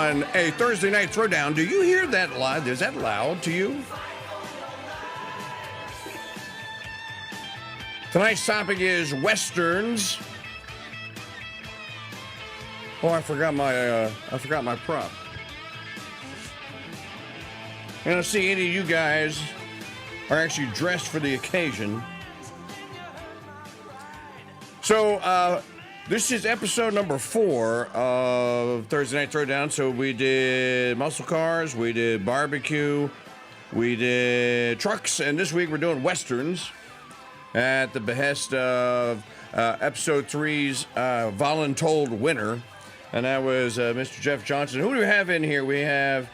on a Thursday Night Throwdown. Do you hear that loud? Is that loud to you? Tonight's topic is Westerns. Oh, I forgot my prop. I don't see any of you guys are actually dressed for the occasion. So, this is episode number 4 of Thursday Night Throwdown. So we did muscle cars, we did barbecue, we did trucks, and this week we're doing Westerns at the behest of episode 3's voluntold winner, and that was Mr. Jeff Johnson. Who do we have in here? We have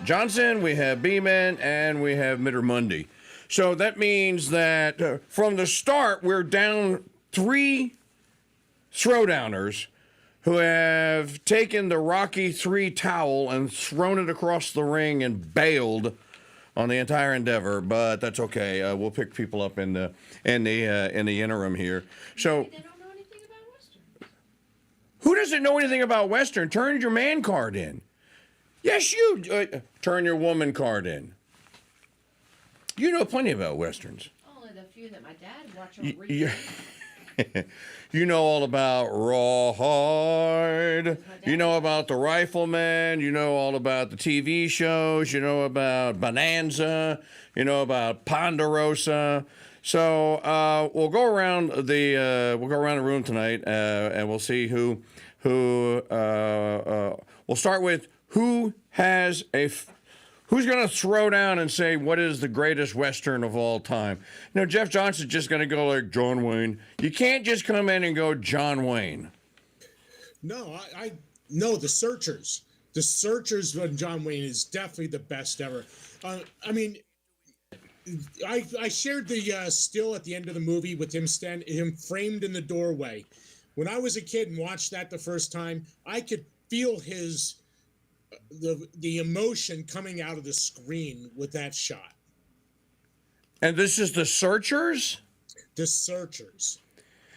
Johnson, we have Beeman, and we have Mittermundy. So that means that from the start, we're down 3 Throwdowners who have taken the Rocky 3 towel and thrown it across the ring and bailed on the entire endeavor. But that's okay. We'll pick people up in the interim here. So, They don't know anything about Western. who doesn't know anything about Western? Turn your man card in. Yes, you turn your woman card in. You know plenty about Westerns. Only the few that my dad watched on repeat. You know all about Rawhide. You know about the Rifleman. You know all about the TV shows. You know about Bonanza. You know about Ponderosa. So we'll go around the room tonight, and we'll see who. We'll start with who's going to throw down and say what is the greatest Western of all time. You know, Jeff Johnson's just going to go like John Wayne. You can't just come in and go John Wayne. No, no, The Searchers. The Searchers on John Wayne is definitely the best ever. I mean, I shared the still at the end of the movie with him framed in the doorway. When I was a kid and watched that the first time, I could feel the emotion coming out of the screen with that shot. And this is The Searchers? The Searchers.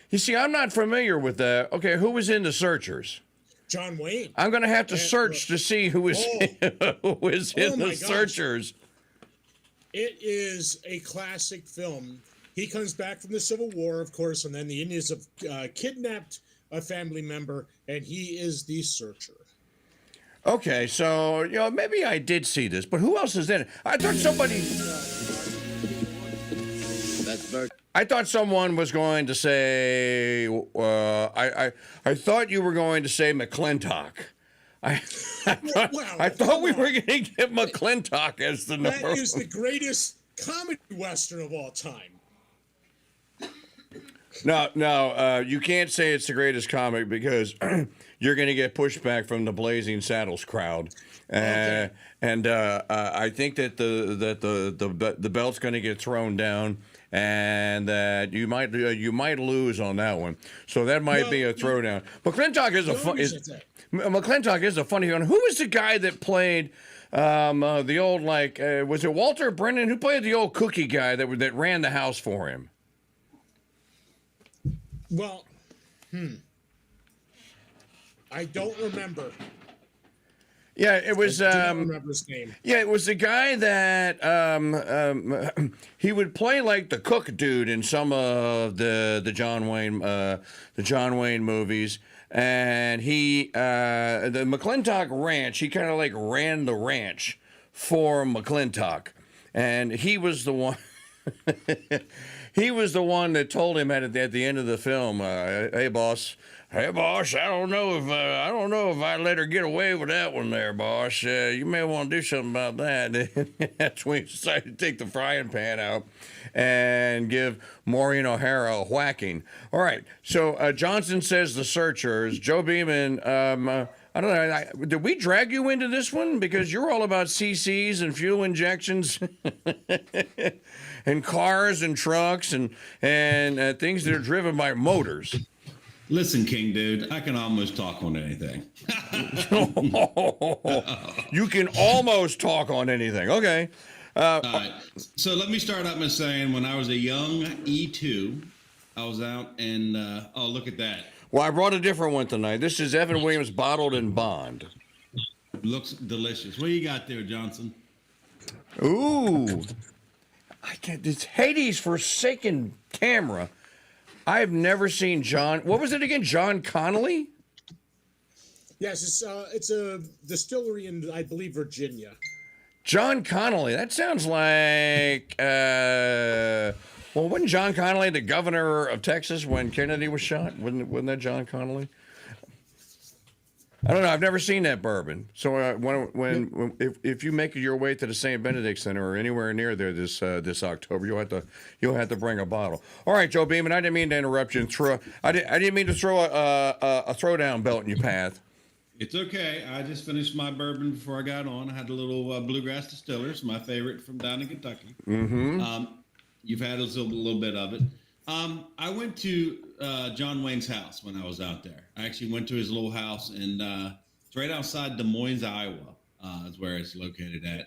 You see, I'm not familiar with that. Okay, who was in The Searchers? John Wayne. I'm going to have to search to see who is in The Searchers. It is a classic film. He comes back from the Civil War, of course, and then the Indians have kidnapped a family member, and he is the searcher. Okay, so, you know, maybe I did see this, but who else is in it? I thought someone was going to say, I thought you were going to say McClintock. I thought we were going to get McClintock as the number. That is the greatest comedy Western of all time. No, you can't say it's the greatest comic because you're going to get pushback from the Blazing Saddles crowd, and I think that the belt's going to get thrown down, and that you might lose on that one. So that might be a throwdown. McClintock is a funny one. Who was the guy that played the old was it Walter Brennan who played the old cookie guy that ran the house for him? Well, I don't remember. Yeah, it was. I don't remember his name. Yeah, it was the guy that he would play like the cook dude in some of the John Wayne movies, and the McClintock Ranch. He kind of like ran the ranch for McClintock, and he was the one. He was the one that told him at the end of the film, "Hey boss, I don't know if I let her get away with that one there, boss. You may want to do something about that." That's when he decided to take the frying pan out and give Maureen O'Hara a whacking. All right, so Johnson says The Searchers. Joe Beeman, I don't know. Did we drag you into this one because you're all about CCs and fuel injections? And cars and trucks and things that are driven by motors. Listen, KingDude, I can almost talk on anything. You can almost talk on anything. Okay. All right. So let me start out by saying when I was a young E2, I was out and, oh, look at that. Well, I brought a different one tonight. This is Evan Williams bottled in bond. Looks delicious. What do you got there, Johnson? Ooh. It's Hades' Forsaken Camera. I've never seen John. What was it again? John Connolly? Yes, it's a distillery in, I believe, Virginia. John Connolly. That sounds like. Well, wasn't John Connolly the governor of Texas when Kennedy was shot? Wasn't that John Connolly? I don't know. I've never seen that bourbon. So if you make your way to the St. Benedict Center or anywhere near there this October, you'll have to bring a bottle. All right, Joe Beeman. I didn't mean to interrupt you and I didn't mean to throw a throwdown belt in your path. It's okay. I just finished my bourbon before I got on. I had a little Bluegrass Distillers, my favorite from down in Kentucky. Mm-hmm. You've had a little bit of it. I went to John Wayne's house when I was out there. I actually went to his little house, and it's right outside Des Moines, Iowa, is where it's located at.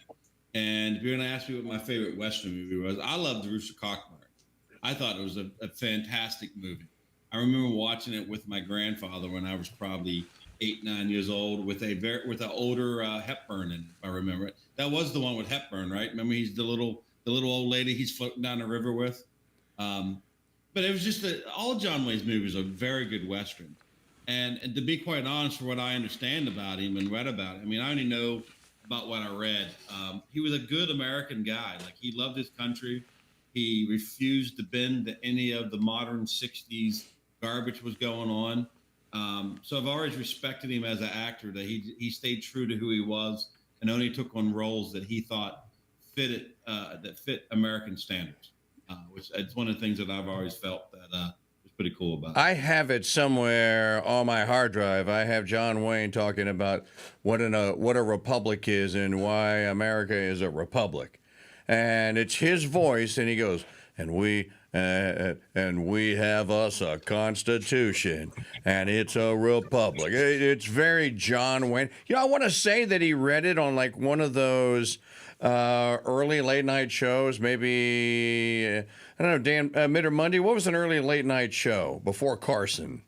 And if you're going to ask me what my favorite Western movie was, I loved The Rooster Cogburn. I thought it was a fantastic movie. I remember watching it with my grandfather when I was probably 8, 9 years old with an older Hepburn in it, if I remember it. That was the one with Hepburn, right? Remember, he's the little old lady he's floating down the river with. But it was just all John Wayne's movies are very good Western. And to be quite honest, for what I understand about him and read about it, I mean, I only know about what I read. He was a good American guy. Like, he loved his country. He refused to bend to any of the modern 60s garbage was going on. So I've always respected him as an actor, that he stayed true to who he was and only took on roles that he thought that fit American standards. Which it's one of the things that I've always felt that was pretty cool about it. I have it somewhere on my hard drive. I have John Wayne talking about what a republic is and why America is a republic, and it's his voice, and he goes, and we have us a constitution, and it's a republic. It's very John Wayne. You know, I want to say that he read it on like one of those early late night shows, maybe I don't know, Dan, Mid or Monday. What was an early late night show before Carson?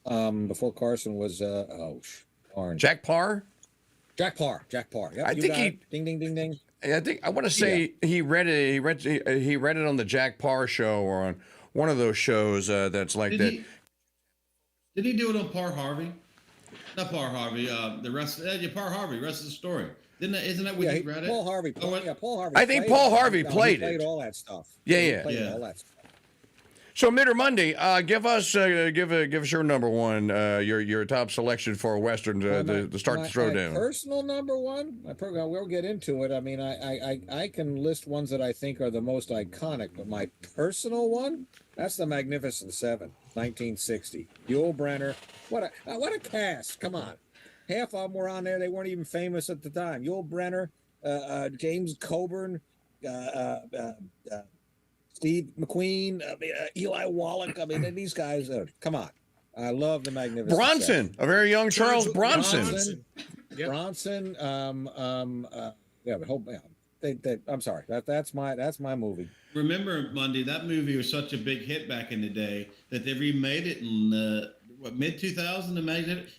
Before Carson was Orange. Jack Parr. Jack Parr. Yep, I think he ding ding ding ding. I want to say he read it. He read it on the Jack Parr show or on one of those shows that's like that. Did he do it on Parr Harvey? Not Parr Harvey. The rest. Parr Harvey. Rest of the story. Isn't that what you read it? Paul Harvey. Paul Harvey. I think Paul Harvey played it. Played all that stuff. Yeah. All that stuff. So Mid or Monday, give us your number one, your top selection for a Western to start the throwdown. My personal number one. We'll get into it. I mean, I can list ones that I think are the most iconic, but my personal one, that's the Magnificent Seven, 1960. Yul Brynner. What a cast! Come on. Half of them were on there. They weren't even famous at the time. Yul Brynner, James Coburn, Steve McQueen, Eli Wallach. I mean, these guys. Come on. I love the Magnificent Bronson, Seven. A very young Charles Bronson. Yep. Bronson. I'm sorry. That's my movie. Remember, Monday, that movie was such a big hit back in the day that they remade it in mid 2000.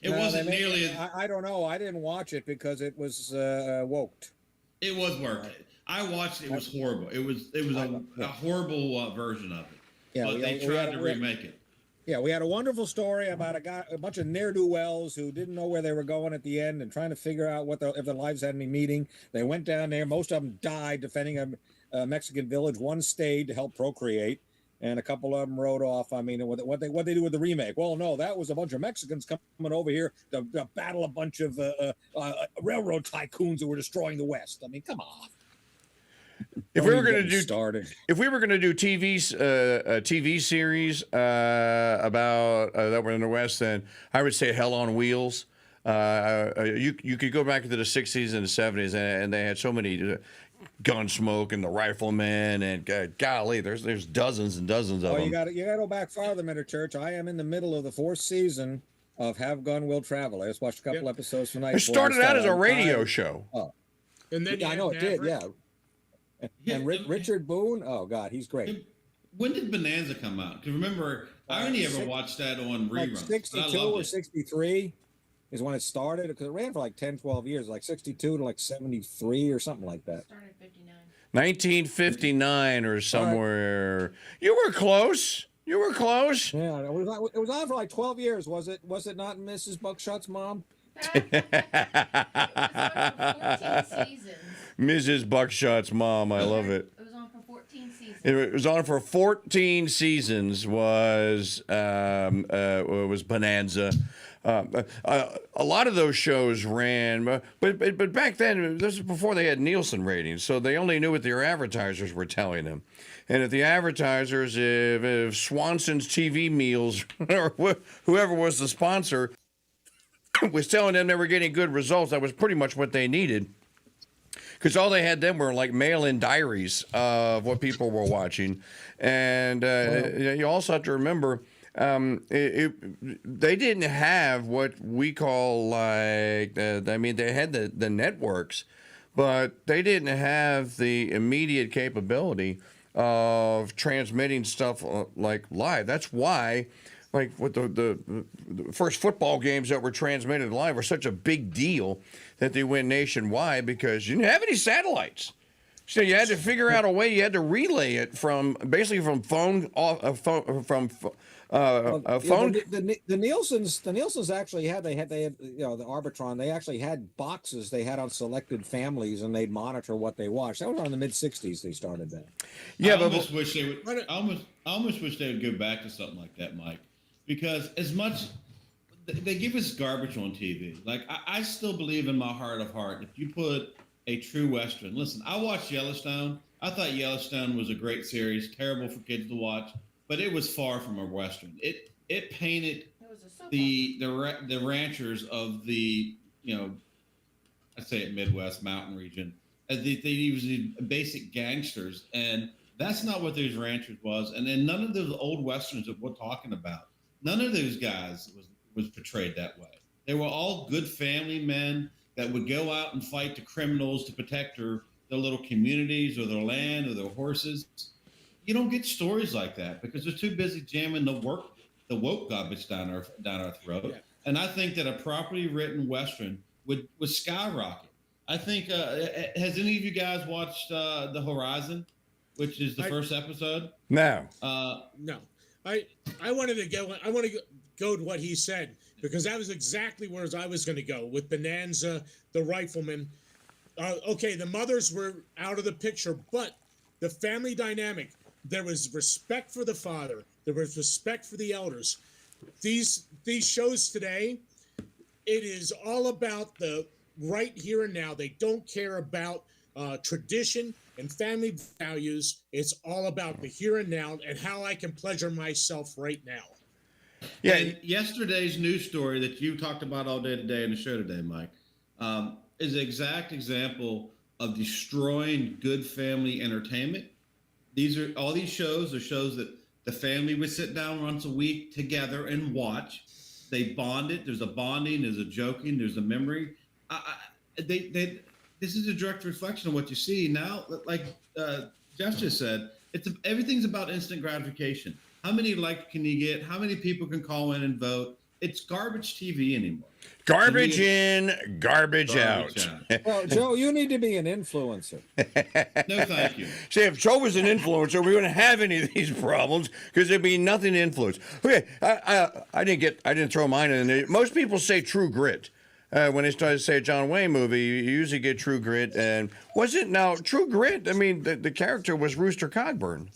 It wasn't nearly. I don't know. I didn't watch it because it was woked. It was work. I watched it. It was horrible. It was a horrible version of it. Yeah, but they tried to remake it. Yeah, we had a wonderful story about a bunch of ne'er-do-wells who didn't know where they were going at the end and trying to figure out if their lives had any meaning. They went down there. Most of them died defending a Mexican village. One stayed to help procreate, and a couple of them rode off. I mean, what they do with the remake? Well, no, that was a bunch of Mexicans coming over here to battle a bunch of railroad tycoons who were destroying the West. I mean, come on. If we were going to do TV series about that were in the West, then I would say Hell on Wheels. You could go back into the 60s and the 70s, and they had so many Gunsmoke and the Rifleman, and golly, there's dozens and dozens of them. You got to go back farther, Minute Church. I am in the middle of the 4th season of Have Gun Will Travel. I just watched a couple episodes tonight. It started out as a radio show. Oh, and then I know it did. Yeah. Yeah, And Richard Boone, oh God, he's great. when did Bonanza come out? Because remember, I only ever watched that on Like reruns. 62 or 63 is when it started, because it ran for like 10, 12 years, like 62 to like 73 or something like that. Started in 59. 1959 or somewhere. You were close. You were close. Yeah, it was on for like 12 years, was it? Was it not Mrs. Buckshot's mom? It was on for 14 seasons. Mrs. Buckshot's mom. I love it. It was on for 14 seasons. It was on for 14 seasons. Was Bonanza. A lot of those shows ran, but back then, this was before they had Nielsen ratings, so they only knew what their advertisers were telling them. And if the advertisers, if Swanson's TV Meals or whoever was the sponsor was telling them they were getting good results, that was pretty much what they needed. Because all they had then were like mail-in diaries of what people were watching. And you also have to remember, they didn't have what we call like, they had the networks, but they didn't have the immediate capability of transmitting stuff like live. That's why, like, with the first football games that were transmitted live were such a big deal that they went nationwide, because you didn't have any satellites. So you had to figure out a way. You had to relay it from phone phone. The Nielsen's actually had the Arbitron. They actually had boxes they had on selected families, and they'd monitor what they watched. That was around the mid '60s. They started that. Yeah, I almost wish they would. I almost wish they would go back to something like that, Mike, because as much they give us garbage on TV. Like I still believe in my heart of heart, if you put a true Western. Listen, I watched Yellowstone. I thought Yellowstone was a great series, terrible for kids to watch, but it was far from a Western. It painted the ranchers of the, I'd say it Midwest mountain region, as they use the basic gangsters, and that's not what those ranchers was. And then none of those old Westerns that we're talking about, none of those guys was portrayed that way. They were all good family men that would go out and fight the criminals to protect their little communities or their land or their horses. You don't get stories like that because they're too busy jamming the woke garbage down our throat. Yeah. And I think that a properly written Western would skyrocket. I think, has any of you guys watched The Horizon, which is the first episode? No. No. I wanted to go to what he said, because that was exactly where I was going to go with Bonanza, the rifleman. Okay, the mothers were out of the picture, but the family dynamic, there was respect for the father. There was respect for the elders. These shows today, it is all about the right here and now. They don't care about tradition and family values. It's all about the here and now and how I can pleasure myself right now. Yeah. And yesterday's news story that you talked about all day today in the show today, Mike, is an exact example of destroying good family entertainment. All these shows are shows that the family would sit down once a week together and watch. They bonded. There's a bonding. There's a joking. There's a memory. This is a direct reflection of what you see now. Like Jeff just said, everything's about instant gratification. How many likes can you get? How many people can call in and vote? It's garbage TV anymore. Garbage in, garbage out. Well, Joe, you need to be an influencer. No, thank you. See, if Joe was an influencer, we wouldn't have any of these problems because there'd be nothing to influence. Okay, I didn't throw mine in there. Most people say True Grit. When they start to say a John Wayne movie, you usually get True Grit. And was it now True Grit? I mean, the character was Rooster Cogburn.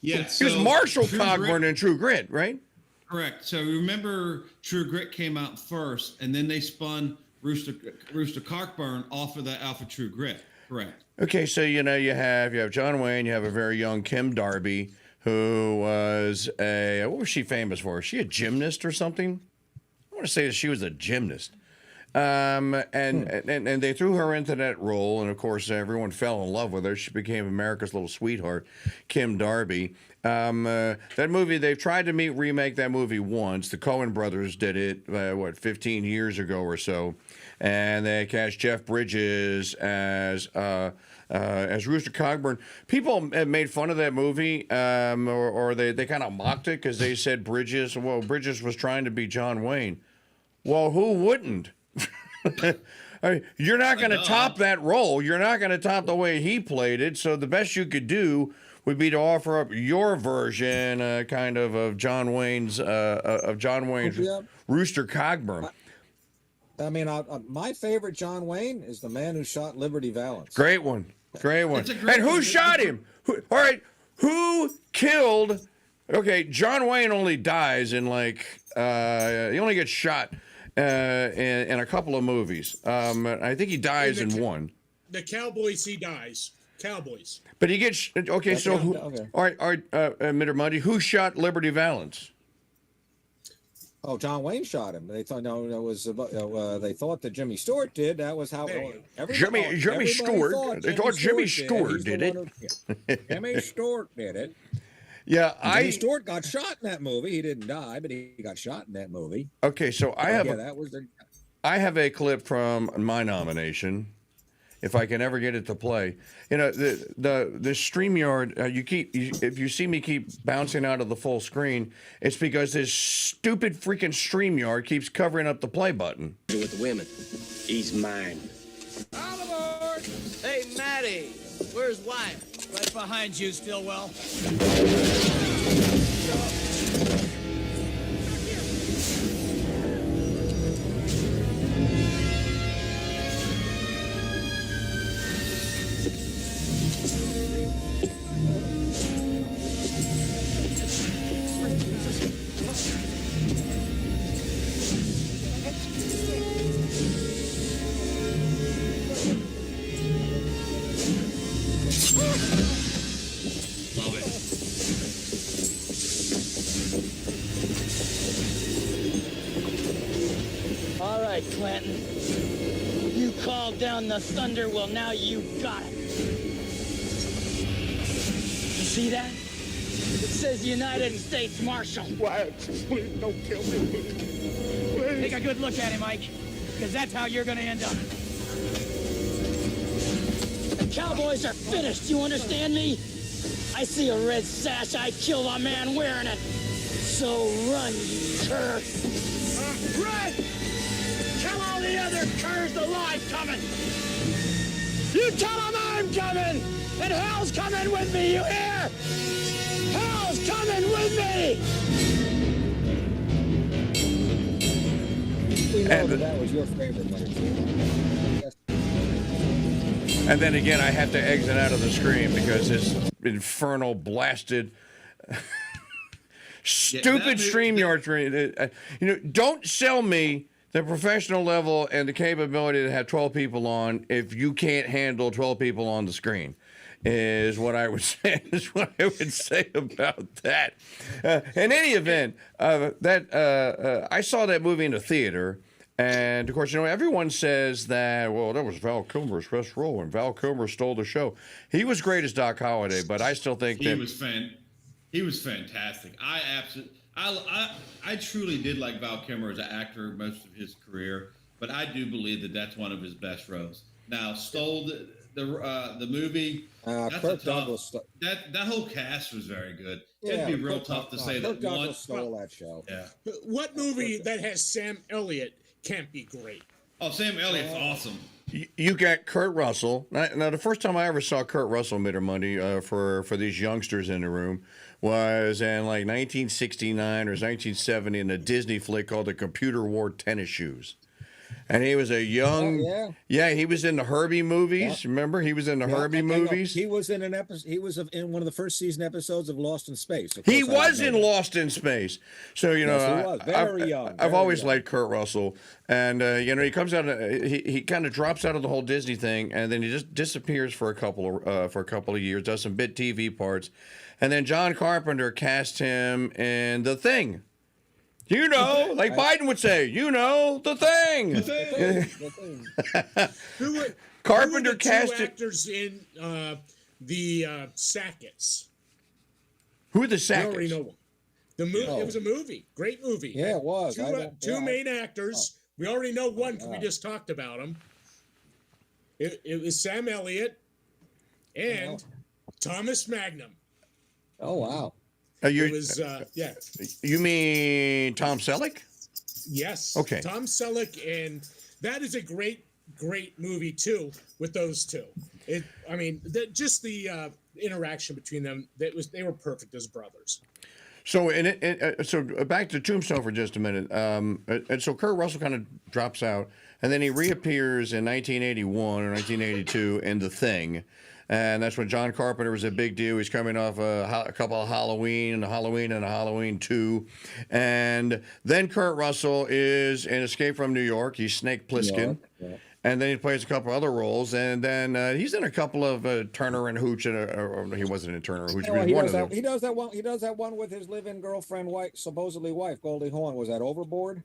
Yeah, he was Marshall Cogburn in True Grit, right? Correct. So remember, True Grit came out first, and then they spun Rooster Cogburn off of True Grit. Correct. Okay, so you have John Wayne, you have a very young Kim Darby, who was what was she famous for? Was she a gymnast or something? I want to say that she was a gymnast. And they threw her into that role, and of course everyone fell in love with her. She became America's little sweetheart, Kim Darby. That movie, they've tried to remake that movie once. The Coen brothers did it 15 years ago or so, and they cast Jeff Bridges as Rooster Cogburn. People have made fun of that movie, or they kind of mocked it because they said Bridges was trying to be John Wayne. Well, who wouldn't? I mean, you're not going to top that role. You're not going to top the way he played it. So the best you could do would be to offer up your version, of John Wayne's Rooster Cogburn. I mean, my favorite John Wayne is the man who shot Liberty Valance. Great one. And who shot him? All right, who killed? Okay, John Wayne only dies in he only gets shot in a couple of movies. I think he dies in one. The Cowboys, he dies. Cowboys. But he gets okay. So all right, Mr. Mundy, who shot Liberty Valance? Oh, John Wayne shot him. They thought it was they thought that Jimmy Stewart did. That was how Jimmy Stewart. They thought Jimmy Stewart did it. Jimmy Stewart did it. Yeah, Jimmy Stewart got shot in that movie. He didn't die, but he got shot in that movie. Okay, so I have a clip from my nomination, if I can ever get it to play. You know, the StreamYard, if you see me keep bouncing out of the full screen, it's because this stupid freaking StreamYard keeps covering up the play button. With the women, he's mine. All aboard! Hey, Maddie, where's wife? Right behind you, Stillwell. All right, Clanton. You called down the thunder, well, now you got it. You see that? It says United States Marshal. Quiet, please don't kill me. Please. Take a good look at him, Mike, because that's how you're going to end up. The Cowboys are finished, you understand me? I see a red sash, I kill a man wearing it. So run, you cur. Run! Tell all the other curs the lie's coming! You tell them I'm coming! And hell's coming with me, you hear? Hell's coming with me! We know that was your favorite one. And then again, I have to exit out of the screen because this infernal blasted stupid StreamYard. Don't sell me the professional level and the capability to have 12 people on if you can't handle 12 people on the screen. Is what I would say. Is what I would say about that. In any event, I saw that movie in the theater. And, of course, everyone says that, well, that was Val Kilmer's best role, and Val Kilmer stole the show. He was great as Doc Holliday, but I still think he was fantastic. I truly did like Val Kilmer as an actor most of his career, but I do believe that that's one of his best roles. Now, stole the movie. Kirk Douglas. That whole cast was very good. Yeah, It'd be real tough to say Kirk that one Douglas stole that show. Yeah. What movie that has Sam Elliott can't be great? Oh, Sam Elliott's awesome. You got Kurt Russell. Now, the first time I ever saw Kurt Russell Mr. Monday for these youngsters in the room was in like 1969 or 1970 in a Disney flick called The Computer Wore Tennis Shoes. And he was a young, he was in the Herbie movies. Yeah. Remember, he was in the Herbie movies. He was in an episode. He was in one of the first season episodes of Lost in Space. He was in Lost in Space. So he was very young. I've always liked Kurt Russell, and he comes out. He kind of drops out of the whole Disney thing, and then he just disappears for a couple of years. Does some bit TV parts, and then John Carpenter cast him in The Thing. You know, like Biden would say, you know, the thing. The thing. Carpenter who were the cast two it. actors in the Sackets. Who are the We already Sackets? know one. The movie. It was a movie. Great movie. Yeah, it was. Two main actors. We already know one because we just talked about him. It was Sam Elliott and Thomas Magnum. Oh wow. It was yeah. You mean Tom Selleck? Yes. Okay. Tom Selleck, and that is a great movie too with those two. Just the interaction between them, they were perfect as brothers. So so back to Tombstone for just a minute. And so Kurt Russell kind of drops out, and then he reappears in 1981 or 1982 in The Thing, and that's when John Carpenter was a big deal. He's coming off a couple of Halloween and a Halloween 2, and then Kurt Russell is in Escape from New York. He's Snake Plissken. Yeah. And then he plays a couple other roles, and then he's in a couple of Turner and Hooch, or he wasn't in Turner and Hooch. Oh, He was one of them. he does that one. He does that one with his live-in girlfriend, supposedly wife, Goldie Hawn. Was that Overboard?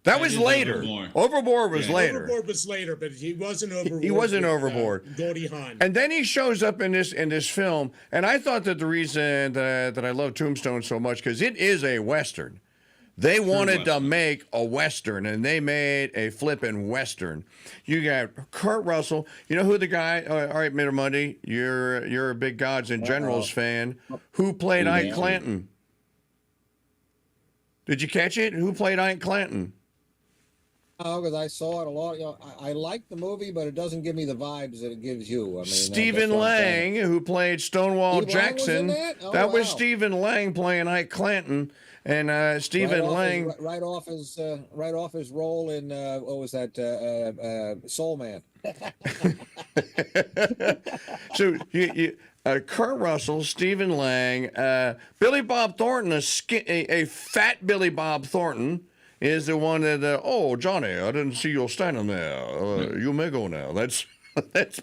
That was is later. Overboard. Overboard was Yeah. later. Overboard was later, but he wasn't Overboard. He wasn't with, Overboard. Goldie Hawn. And then he shows up in this film, and I thought that the reason that I love Tombstone so much because it is a Western. They wanted to make a Western, and they made a flippin' Western. You got Kurt Russell. You know who the guy? All right, Mr. Monday, you're a big Gods and Generals fan. Who played Ike Clanton? Did you catch it? Who played Ike Clanton? Oh, because I saw it a lot. You know, I like the movie, but it doesn't give me the vibes that it gives you. I mean, Stephen Lang, who played Stonewall Steve Lang was in Jackson. that? Oh, That was wow. Stephen Lang playing Ike Clanton, and Stephen Lang. right off his role in what was that? Soul Man. So Kurt Russell, Stephen Lang, Billy Bob Thornton, a fat Billy Bob Thornton. Is the one that oh Johnny, I didn't see you standing there. You may go now. That's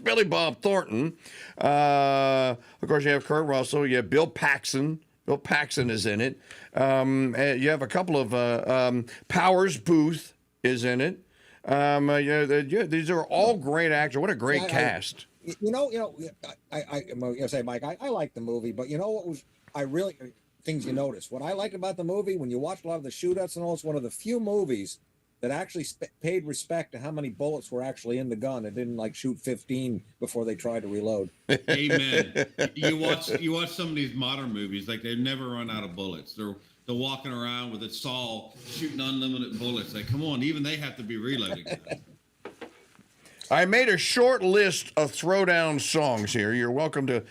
Billy Bob Thornton. Of course, you have Kurt Russell. You have Bill Paxton. Bill Paxton is in it. You have a couple of Powers Booth is in it. These are all great actors. What a great cast. I say, Mike, I like the movie, but you know what was things you notice. What I liked about the movie, when you watch a lot of the shootouts and all, it's one of the few movies that actually paid respect to how many bullets were actually in the gun. It didn't like shoot 15 before they tried to reload. Amen. You watch some of these modern movies, like they've never run out of bullets. They're walking around with a saw shooting unlimited bullets. Like, come on, even they have to be reloading. I made a short list of Throwdown songs here. You're welcome to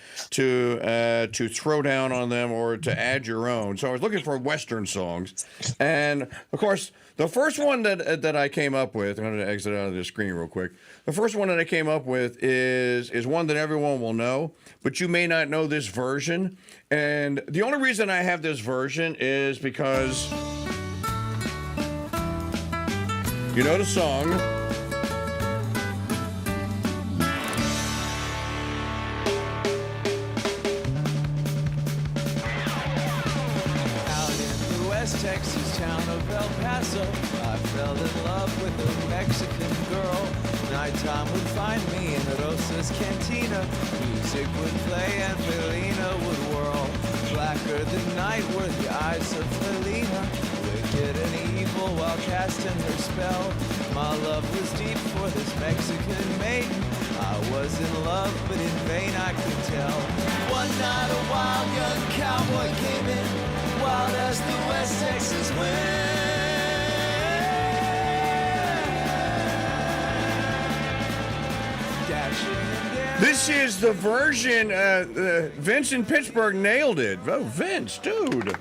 throw down on them or to add your own. So I was looking for Western songs, and of course, the first one that I came up with. I'm going to exit out of the screen real quick. The first one that I came up with is one that everyone will know, but you may not know this version. And the only reason I have this version is because you know the song. Texas town of El Paso, I fell in love with a Mexican girl. Nighttime would find me in Rosa's cantina. Music would play and Felina would whirl. Blacker than night were the eyes of Felina, wicked and evil while casting her spell. My love was deep for this Mexican maiden. I was in love, but in vain I could tell. One night a wild young cowboy came in, wild as the West Texas wind. This is the version. Vince in Pittsburgh nailed it. Oh, Vince, dude.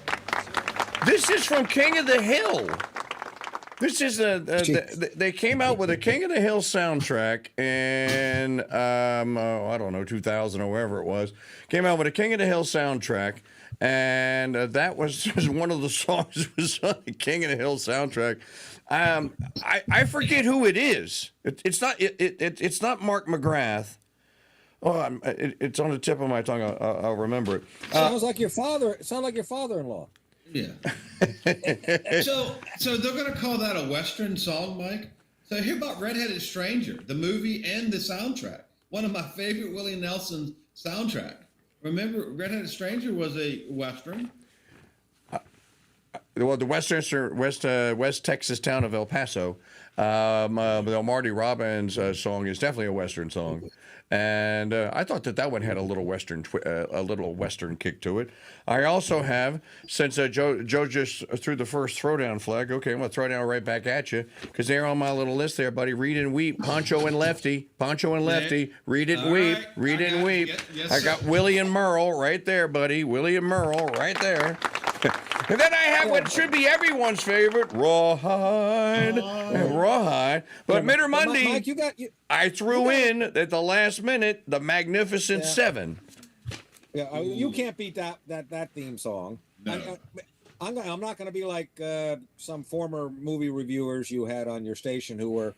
This is from King of the Hill. This is they came out with a King of the Hill soundtrack in I don't know, 2000 or wherever it was. Came out with a King of the Hill soundtrack, and that was one of the songs that was on the King of the Hill soundtrack. I forget who it is. It's not Mark McGrath. Oh, it's on the tip of my tongue. I'll remember it. Sounds like your father. It sounds like your father-in-law. Yeah. so they're gonna call that a Western song, Mike? So hear about Redheaded Stranger, the movie and the soundtrack. One of my favorite Willie Nelson soundtrack. Remember, Redheaded Stranger was a Western. Well, the West Texas town of El Paso, the Marty Robbins song is definitely a Western song, and I thought that one had a little Western kick to it. I also have, since Joe just threw the first throwdown flag. Okay, I'm gonna throw down right back at you because they're on my little list there, buddy. Read and weep, Poncho and Lefty, read it and weep, Right. read it and weep. Yes, I got sir. Willie and Merle right there, buddy. Willie and Merle right there. And then I have what should be everyone's favorite, Rawhide. Rawhide. But Mitter Monday, Mike, I threw in at the last minute the Magnificent Seven. Yeah, you can't beat that theme song. No. I'm not going to be like some former movie reviewers you had on your station who were,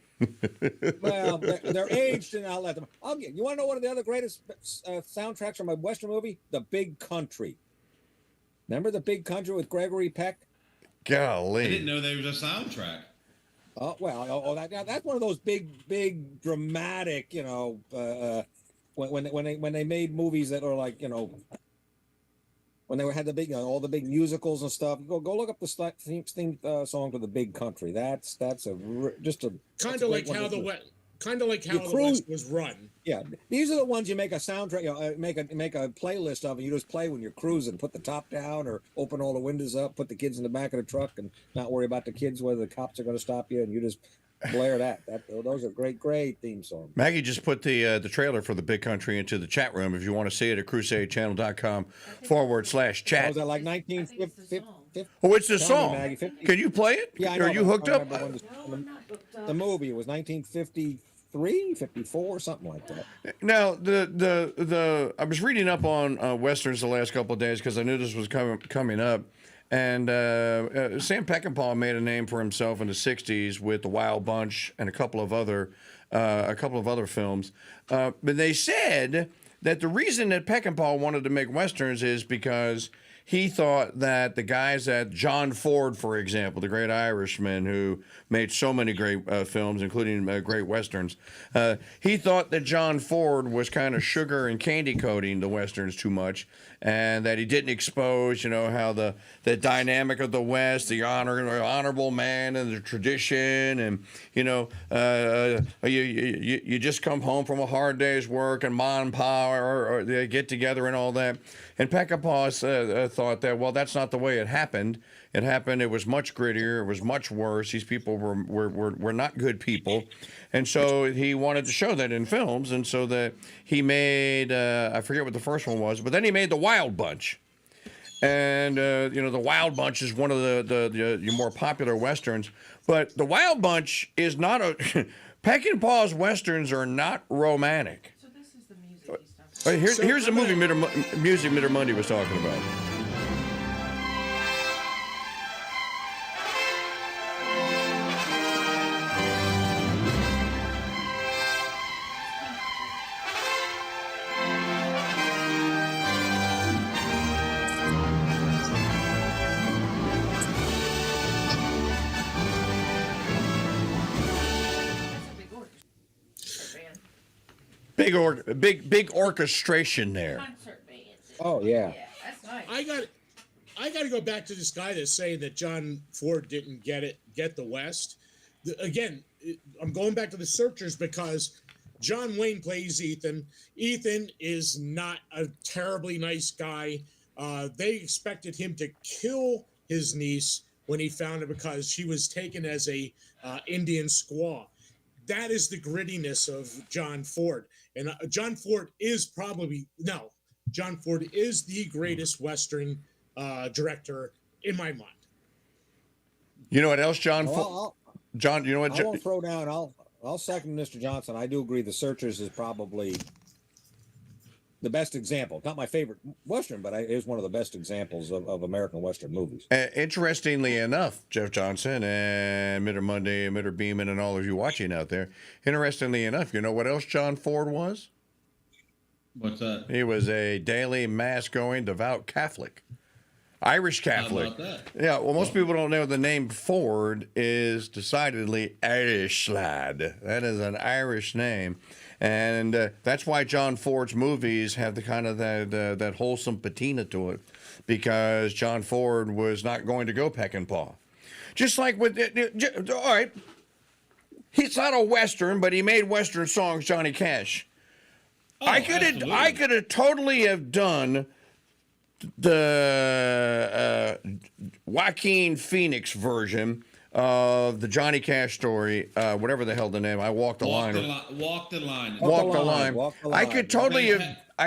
well, they're aged, and I'll let them. You want to know one of the other greatest soundtracks from a Western movie? The Big Country. Remember The Big Country with Gregory Peck? I Golly. didn't know there was a soundtrack. Oh well, that's one of those big dramatic, when they made movies that are like, when they had the big, all the big musicals and stuff. Go look up the theme song to The Big Country. That's just a Kind of like how the West was run. Yeah, these are the ones you make a soundtrack, make a playlist of, and you just play when you're cruising. Put the top down or open all the windows up. Put the kids in the back of the truck and not worry about the kids whether the cops are going to stop you, and you just blare that. Those are great theme songs. Maggie just put the trailer for the Big Country into the chat room. If you want to see it at crusadechannel.com/chat. Was that like 1950? Oh, it's the Tell me, song. Maggie, 50? Can you play it? Yeah, I know, Are you but I hooked don't up? remember when the movie was 1953, 54, something like that. Now, I was reading up on westerns the last couple of days because I knew this was coming up, and Sam Peckinpah made a name for himself in the '60s with The Wild Bunch and a couple of other films. But they said that the reason that Peckinpah wanted to make westerns is because he thought that the guys that John Ford, for example, the great Irishman who made so many great films, including great westerns, he thought that John Ford was kind of sugar and candy coating the westerns too much, and that he didn't expose, how the dynamic of the West, the honorable man and the tradition, and you just come home from a hard day's work and ma and pa or they get together and all that. And Peckinpah thought that, well, that's not the way it happened. It was much grittier. It was much worse. These people were not good people. And so he wanted to show that in films. And so that he made, I forget what the first one was, but then he made The Wild Bunch. And, The Wild Bunch is one of the more popular Westerns. But The Wild Bunch is not Peckinpah's Westerns are not romantic. So this is the music stuff. Here's the movie music Mitter Monday was talking about. Big orchestration there. Concert bands. Oh yeah. Yeah, that's nice. I got to go back to this guy that's saying that John Ford didn't get the West. Again, I'm going back to the Searchers because John Wayne plays Ethan. Ethan is not a terribly nice guy. They expected him to kill his niece when he found her because she was taken as a Indian squaw. That is the grittiness of John Ford. And John Ford is the greatest Western director in my mind. You know what else, John? Well, John, you know what? I won't throw down. I'll second Mr. Johnson. I do agree. The Searchers is probably the best example. Not my favorite Western, but it is one of the best examples of American Western movies. Interestingly enough, Jeff Johnson and Mitter Monday and Mitter Beeman and all of you watching out there, interestingly enough, you know what else John Ford was? What's that? He was a daily mass-going devout Catholic. Irish How Catholic. about that? Yeah, well, most people don't know the name Ford is decidedly Irish lad. That is an Irish name. And that's why John Ford's movies have the kind of that wholesome patina to it, because John Ford was not going to go Peckinpah. Just like with, all right, he's not a Western, but he made Western songs, Johnny Cash. Oh, I could have totally have done the Joaquin Phoenix version of the Johnny Cash story, whatever the hell the name. I walked the line. Walk the line. Walk the line. Walk the I line.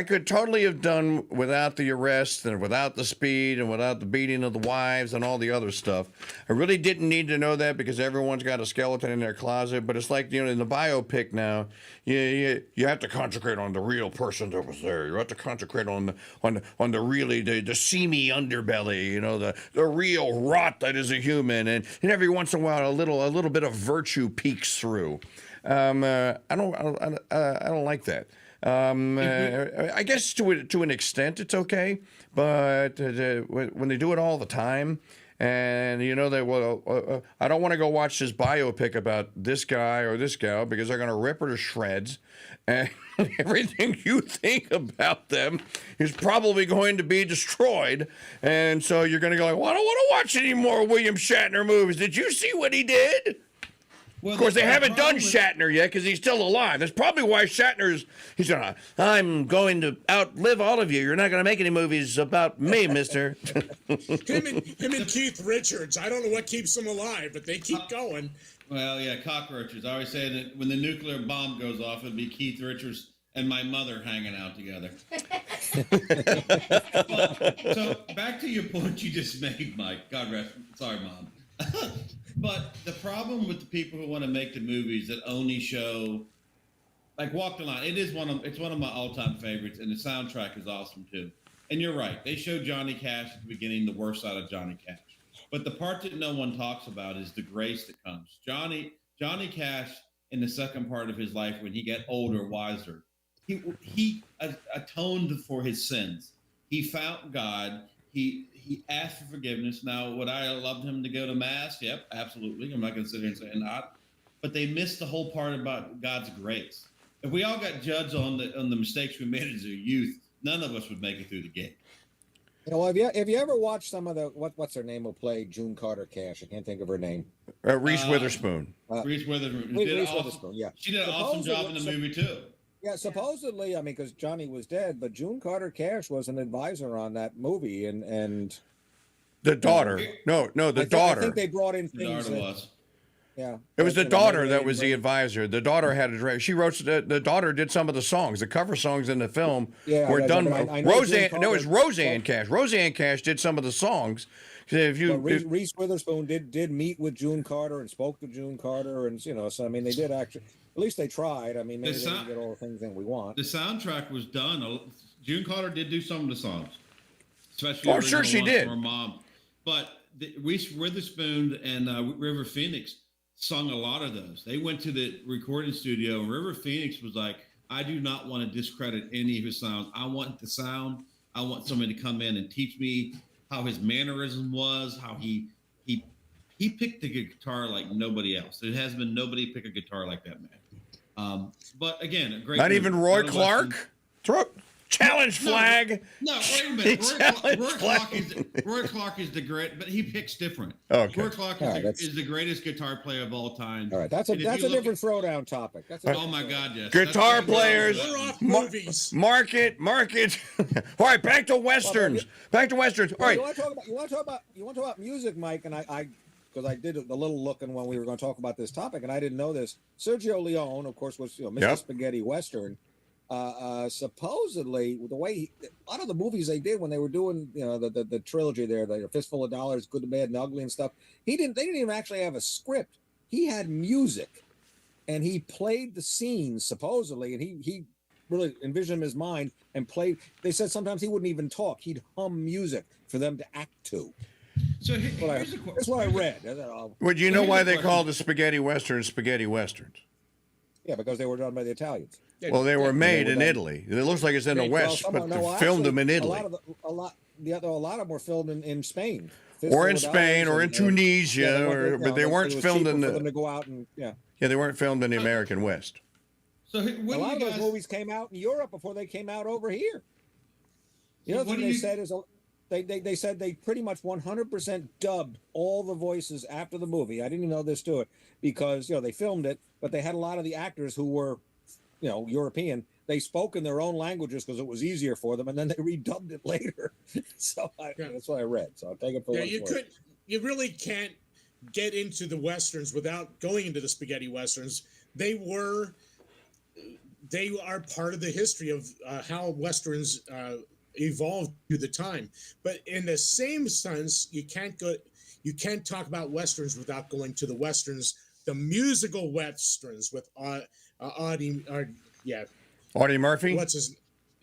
could totally have done without the arrest and without the speed and without the beating of the wives and all the other stuff. I really didn't need to know that because everyone's got a skeleton in their closet. But it's like, in the biopic now, you have to concentrate on the real person that was there. You have to concentrate on the really the seamy underbelly, the real rot that is a human. And every once in a while, a little bit of virtue peeks through. I don't like that. I guess to an extent it's okay, but when they do it all the time, and that I don't want to go watch this biopic about this guy or this gal because they're going to rip her to shreds, and everything you think about them is probably going to be destroyed, and so you're going to go like, well, I don't want to watch any more William Shatner movies. Did you see what he did? Well, Of course, they haven't done Shatner yet because he's still alive. That's probably why he's going, I'm going to outlive all of you. You're not going to make any movies about me, mister. Him and Keith Richards. I don't know what keeps them alive, but they keep going. Well, yeah, cockroaches. I always say that when the nuclear bomb goes off, it'd be Keith Richards and my mother hanging out together. So back to your point you just made, Mike. God rest. Sorry, Mom. But the problem with the people who want to make the movies that only show, like Walk the Line, it's one of my all-time favorites, and the soundtrack is awesome too. And you're right, they show Johnny Cash at the beginning, the worst side of Johnny Cash. But the part that no one talks about is the grace that comes. Johnny Cash, in the second part of his life, when he got older, wiser, he atoned for his sins. He found God. He asked for forgiveness. Now, would I have loved him to go to mass? Yep, absolutely. I'm not going to sit here and say not. But they missed the whole part about God's grace. If we all got judged on the mistakes we made as a youth, none of us would make it through the gate. If you ever watched some of the what's her name who played June Carter Cash? I can't think of her name. Reese Witherspoon. Reese Witherspoon. Witherspoon. Yeah, She did an awesome job in the movie too. Yeah, supposedly, because Johnny was dead, but June Carter Cash was an advisor on that movie, and The daughter. No, the daughter. I think they brought in The things. daughter was. Yeah. It was the daughter that was the advisor. The daughter had a direct. She wrote. The daughter did some of the songs. The cover songs in the film were done. I know Roseanne. June No, it was Carter- Roseanne Cash. Roseanne Cash did some of the songs. Reese Witherspoon did meet with June Carter and spoke to June Carter, and so I mean they did actually. At least they tried. I mean, maybe they didn't get all the things that we want. The soundtrack was done. June Carter did do some of the songs, especially. Oh, sure she did. For her mom, but Reese Witherspoon and River Phoenix sung a lot of those. They went to the recording studio, and River Phoenix was like, "I do not want to discredit any of his sounds. I want the sound. I want somebody to come in and teach me how his mannerism was, how he picked the guitar like nobody else. There has been nobody pick a guitar like that man. But again, a great. Not movie. even Roy Clark. Challenge flag. No, wait a minute. Roy Clark is the great, but he picks different. Okay. Roy Clark is the greatest guitar player of all time. All right, that's a different throwdown topic. Oh my God, yes. Guitar players. We're off movies. Market. All right, back to westerns. All right. You want to talk about music, Mike? And I because I did a little looking when we were going to talk about this topic, and I didn't know this. Sergio Leone, of course, was Mr. Spaghetti Western. Supposedly, the way a lot of the movies they did when they were doing, the trilogy there, the Fistful of Dollars, Good, the Bad, and Ugly, and stuff. They didn't even actually have a script. He had music, and he played the scenes supposedly, and he really envisioned in his mind and played. They said sometimes he wouldn't even talk; he'd hum music for them to act to. So that's what I read. Well, do you know why they called the spaghetti westerns spaghetti westerns? Yeah, because they were done by the Italians. Well, they were made in Italy. It looks like it's in the West, but they filmed them in Italy. a lot of them were filmed in Spain. Or in Spain, or in Tunisia, but they weren't filmed in for them to go out and yeah, they weren't filmed in the American West. So a lot of those movies came out in Europe before they came out over here. The other thing they said is they said they pretty much 100% dubbed all the voices after the movie. I didn't even know this to it because they filmed it, but they had a lot of the actors who were European. They spoke in their own languages because it was easier for them, and then they redubbed it later. So that's what I read. So I'll take it for what it's worth. You really can't get into the westerns without going into the spaghetti westerns. They are part of the history of how westerns evolved through the time. But in the same sense, you can't talk about westerns without going to the westerns, the musical westerns with Audie Murphy. What's his?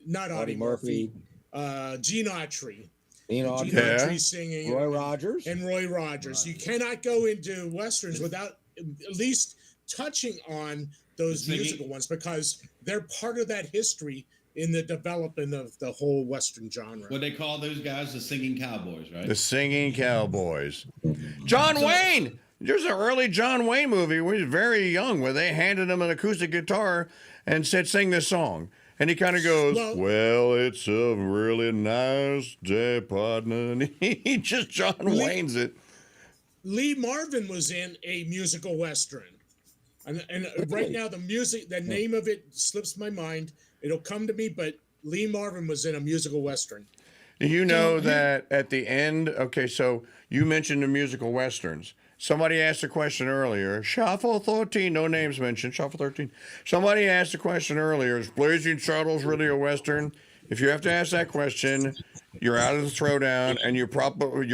Not Audie Murphy. Gene Autry. Gene Autry singing. Roy Rogers. You cannot go into westerns without at least touching on those musical ones because they're part of that history in the development of the whole Western genre. What they call those guys, the singing cowboys, right? The singing cowboys. John Wayne. There's an early John Wayne movie when he was very young where they handed him an acoustic guitar and said, sing this song. And he kind of goes, well, it's a really nice day, partner. And he just John Wayne's it. Lee Marvin was in a musical Western. And right now, the name of it slips my mind. It'll come to me, but Lee Marvin was in a musical Western. You know that at the end, okay, so you mentioned the musical Westerns. Somebody asked a question earlier. Shuffle 13, no names mentioned. Shuffle 13. Somebody asked a question earlier. Is Blazing Saddles really a Western? If you have to ask that question, you're out of the throwdown, and you're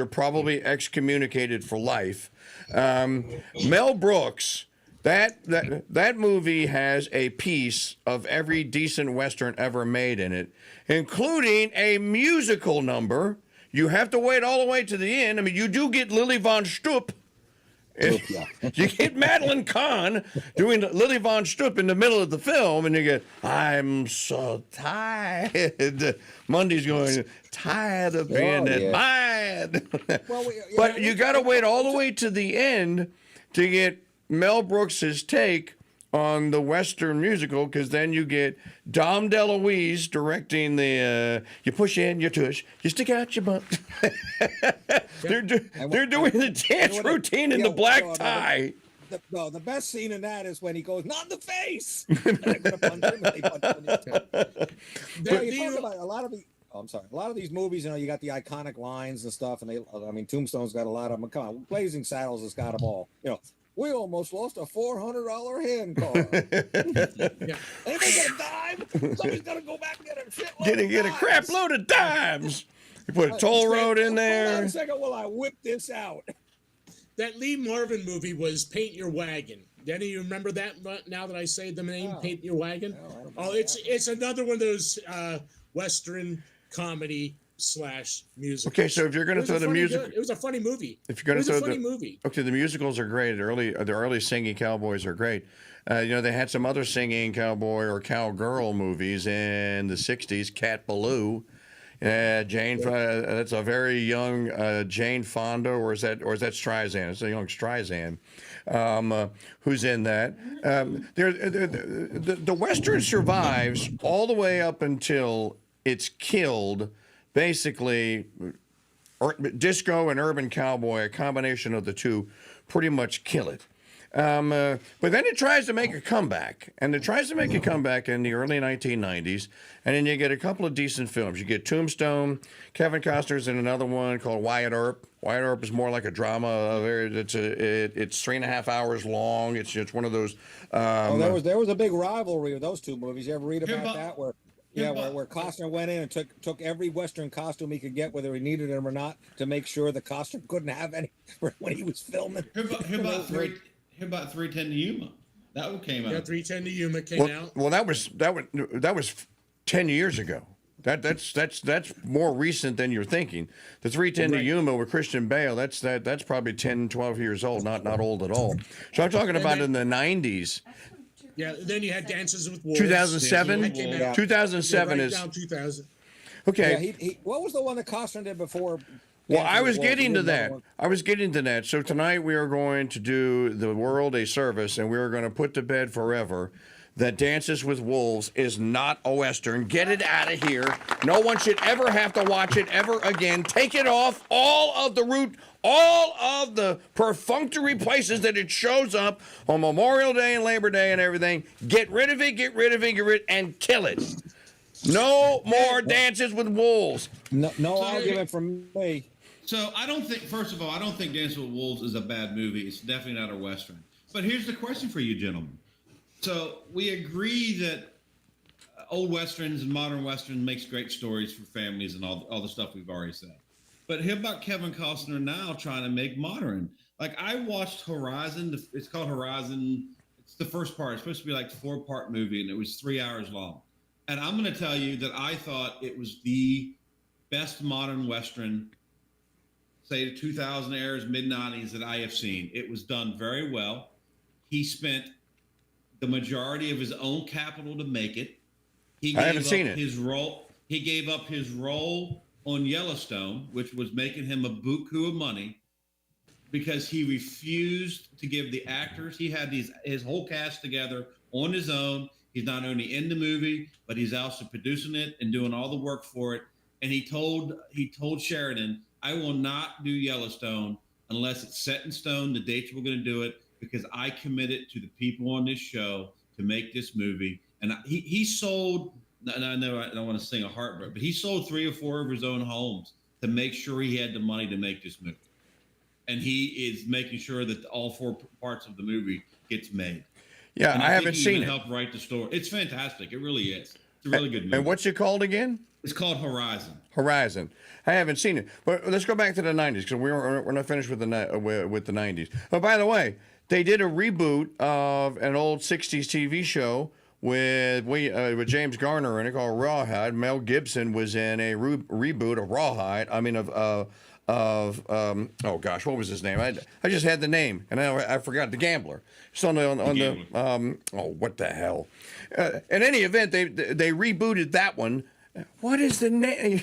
probably excommunicated for life. Mel Brooks. That movie has a piece of every decent Western ever made in it, including a musical number. You have to wait all the way to the end. I mean, you do get Lily Von Stupp. You get Madeline Kahn doing Lily Von Stupp in the middle of the film, and you get, I'm so tired. Monday's going, tired of being admired. But you got to wait all the way to the end to get Mel Brooks's take on the Western musical, because then you get Dom DeLuise directing the you push in, you tush, you stick out your butt. They're doing the dance routine in the black tie. The best scene in that is when he goes, not in the face. A lot of these movies, you got the iconic lines and stuff, and Tombstone's got a lot of them. Come on, Blazing Saddles has got them all. We almost lost a $400 hand car. Anybody get a dime? Somebody's got to go back and get a shitload Get a crap load of dimes. You put a toll road in there. Hold on a second while I whip this out. That Lee Marvin movie was Paint Your Wagon. Any of you remember that now that I say the name, Paint Your Wagon? No, it's another one of those Western comedy / music. Okay, so if you're going to throw the music, it was a funny movie. If you're going to throw the movie, okay, the musicals are great. The early singing cowboys are great. They had some other singing cowboy or cowgirl movies in the '60s. Cat Ballou, Jane. That's a very young Jane Fonda, or is that Streisand? It's a young Streisand. Who's in that? The Western survives all the way up until it's killed. Basically, disco and urban cowboy, a combination of the two, pretty much kill it. But then it tries to make a comeback, and it tries to make a comeback in the early 1990s, and then you get a couple of decent films. You get Tombstone, Kevin Costner's in another one called Wyatt Earp. Wyatt Earp is more like a drama. It's 3.5 hours long. It's one of those. There was a big rivalry of those two movies. You ever read about that? Where Costner went in and took every Western costume he could get, whether he needed them or not, to make sure the costume couldn't have any when he was filming. How about 310 to Yuma? That one came out. Yeah, 310 to Yuma came out. Well, that was 10 years ago. That's more recent than you're thinking. The 310 to Yuma with Christian Bale, that's probably 10, 12 years old, not old at all. So I'm talking about in the 90s. Yeah, then you had Dances with Wolves. 2007. 2007 right is down 2000. Okay. Yeah, what was the one that Costner did before? Well, Dances I with was Wolves? He getting did to another that. one. I was getting to that. So tonight we are going to do the world a service, and we are going to put to bed forever that Dances with Wolves is not a Western. Get it out of here. No one should ever have to watch it ever again. Take it off all of the perfunctory places that it shows up on Memorial Day and Labor Day and everything. Get rid of it, and kill it. No more Dances with Wolves. No argument from me. So I don't think, first of all, I don't think Dances with Wolves is a bad movie. It's definitely not a Western. But here's the question for you, gentlemen. So we agree that old Westerns and modern Westerns makes great stories for families and all the stuff we've already said. But how about Kevin Costner now trying to make modern? Like, I watched Horizon. It's called Horizon. It's the first part. It's supposed to be like a 4-part movie, and it was 3 hours long. And I'm going to tell you that I thought it was the best modern Western, say the 2000 eras, mid-90s, that I have seen. It was done very well. He spent the majority of his own capital to make it. I haven't seen it. He gave up his role on Yellowstone, which was making him a buku of money, because he refused to give the actors. He had his whole cast together on his own. He's not only in the movie, but he's also producing it and doing all the work for it. And he told Sheridan, "I will not do Yellowstone unless it's set in stone the dates we're going to do it, because I committed to the people on this show to make this movie." And he sold, and I know I don't want to sing a heartbreak, but he sold 3 or 4 of his own homes to make sure he had the money to make this movie. And he is making sure that all 4 parts of the movie gets made. Yeah, and I haven't seen it. Help write the story. It's fantastic. It really is. It's a really good movie. And what's it called again? It's called Horizon. Horizon. I haven't seen it. But let's go back to the 90s, because we're not finished with the 90s. Oh, by the way, they did a reboot of an old 60s TV show with James Garner in it called Rawhide. Mel Gibson was in a reboot of Rawhide. I mean, oh gosh, what was his name? I just had the name, and I forgot. The Gambler. It's on the what the hell? In any event, they rebooted that one. What is the name?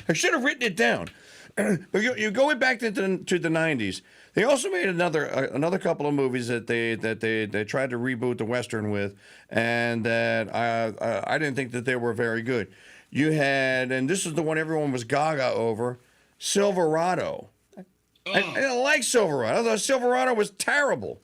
I should have written it down. But you go back to the 90s. They also made another couple of movies that they tried to reboot the Western with, and that I didn't think that they were very good. You had, and this is the one everyone was gaga over, Silverado. I didn't like Silverado. I thought Silverado was terrible.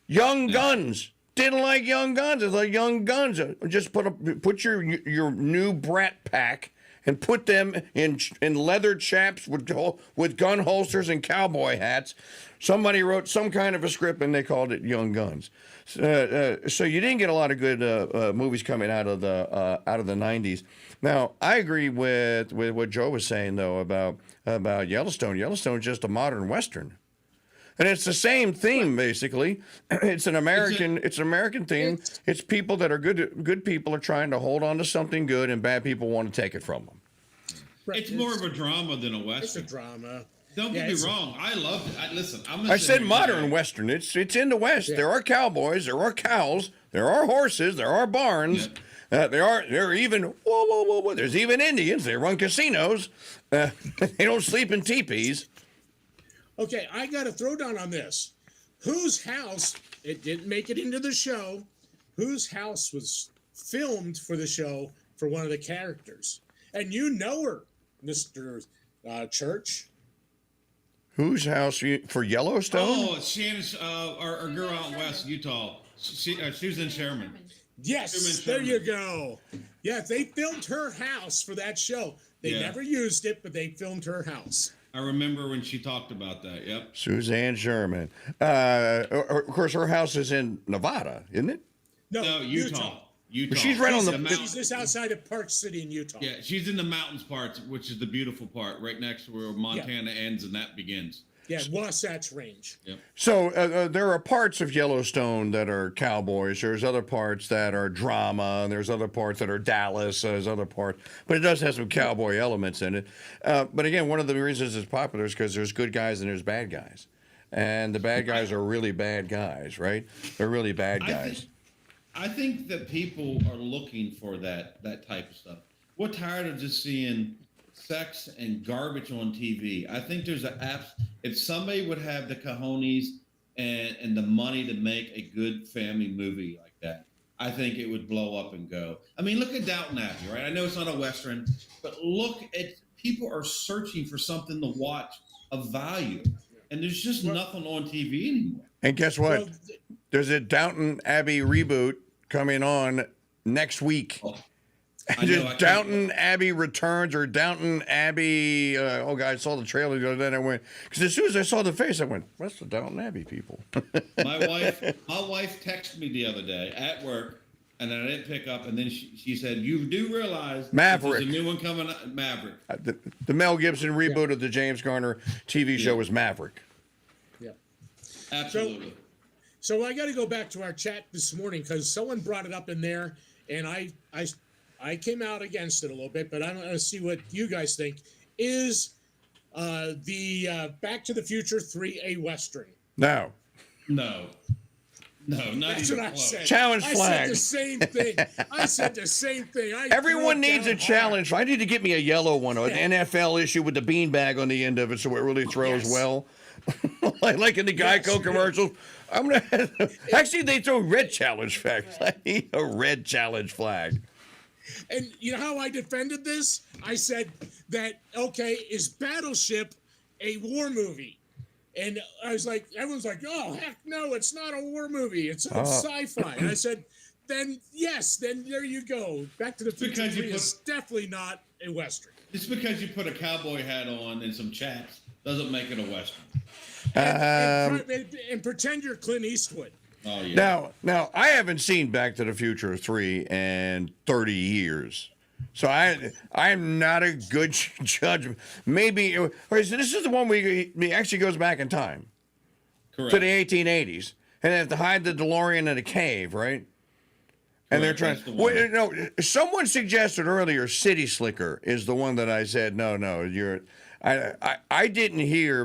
Young Guns. Didn't like Young Guns. It's like Young Guns. Just put your new Brat Pack and put them in leather chaps with gun holsters and cowboy hats. Somebody wrote some kind of a script and they called it Young Guns. So you didn't get a lot of good movies coming out of the 90s. Now I agree with what Joe was saying though about Yellowstone. Yellowstone's just a modern Western. And it's the same theme, basically. It's an American theme. It's people that are good people are trying to hold on to something good, and bad people want to take it from them. Right. It's more of a drama than a Western. It's a drama. Don't get me wrong. I loved it. Listen, I said modern Western. It's in the West. Yeah. There are cowboys. There are cows. There are horses. There are barns. Yeah. There are even whoa. There's even Indians. They run casinos. They don't sleep in teepees. Okay, I got a throwdown on this. Whose house, it didn't make it into the show, whose house was filmed for the show for one of the characters? And you know her, Mr. Church. Whose house for Yellowstone? Oh, it's Shannon's, our girl out west, Utah. She was in Sherman. Yes, there you go. Yeah, they filmed her house for that show. They never used it, but they filmed her house. I remember when she talked about that. Yep. Suzanne Sherman. Of course, her house is in Nevada, isn't it? No, Utah. She's right on the mountain. She's just outside of Park City in Utah. Yeah, she's in the mountains part, which is the beautiful part, right next to where Montana ends and that begins. Yeah, Wasatch Range. Yep. So there are parts of Yellowstone that are cowboys. There's other parts that are drama. And there's other parts that are Dallas. There's other parts. But it does have some cowboy elements in it. But again, one of the reasons it's popular is because there's good guys and there's bad guys. And the bad guys are really bad guys, right? They're really bad guys. I think that people are looking for that type of stuff. we're tired of just seeing sex and garbage on TV. I think there's if somebody would have the cojones and the money to make a good family movie like that, I think it would blow up and go. I mean, look at Downton Abbey, right? I know it's not a Western, but look at people are searching for something to watch of value. And there's just nothing on TV anymore. And guess what? Well, There's a Downton Abbey reboot coming on next week. Oh, I know, Just Downton Abbey Returns or Downton Abbey. I saw the trailer the other day and I went, because as soon as I saw the face, I went, what's the Downton Abbey people? My wife texted me the other day at work, and I didn't pick up. And then she said, "You do realize Maverick. there's a new one coming out, Maverick." The Mel Gibson reboot of the James Garner TV show was Maverick. Yeah. Absolutely. So I got to go back to our chat this morning because someone brought it up in there, and I came out against it a little bit, but I want to see what you guys think. Is the Back to the Future 3 a Western? No. No, not That's even what I close. said. Challenge I flag. said the same thing. I said the same thing. Everyone needs a challenge. I need to get me a yellow one or an NFL issue with the beanbag on the end of it so it really throws well. like in the Geico commercials. I'm gonna actually they throw red challenge flags. I need a red challenge flag. And you know how I defended this? I said that, okay, is Battleship a war movie? And I was like, everyone's like, oh, heck no, it's not a war movie. It's sci-fi. And I said, then yes, then there you go. Back to the Future 3 is definitely not a Western. Just because you put a cowboy hat on and some chaps doesn't make it a Western. And pretend you're Clint Eastwood. Oh, yeah. Now I haven't seen Back to the Future 3 in 30 years. So I'm not a good judge. Maybe this is the one where he actually goes back in time. Correct. To the 1880s, and they have to hide the DeLorean in a cave, right? And they're trying. Someone suggested earlier, City Slicker is the one that I said no. I didn't hear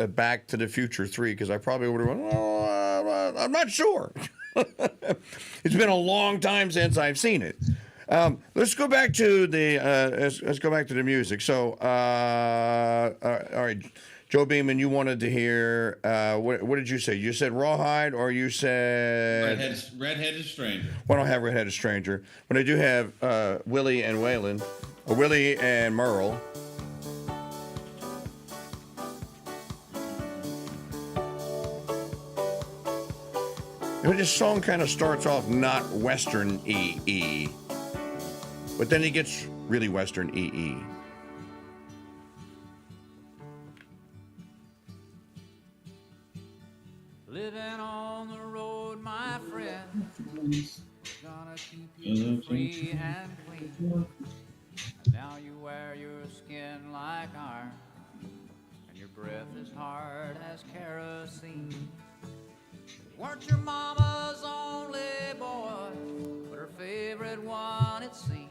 Back to the Future 3 because I probably would have went. Oh, I'm not sure. It's been a long time since I've seen it. Let's go back to the music. So, all right, Joe Beeman, you wanted to hear what did you say? You said Rawhide, or you said Redheaded Stranger. Well, I don't have Redheaded Stranger, but I do have Willie and Waylon, or Willie and Merle. This song kind of starts off not Western E. But then it gets really Western E. Living on the road, my friend, gonna keep you free and clean. And now you wear your skin like iron, and your breath is hard as kerosene. Weren't your mama's only boy, but her favorite one, it seemed.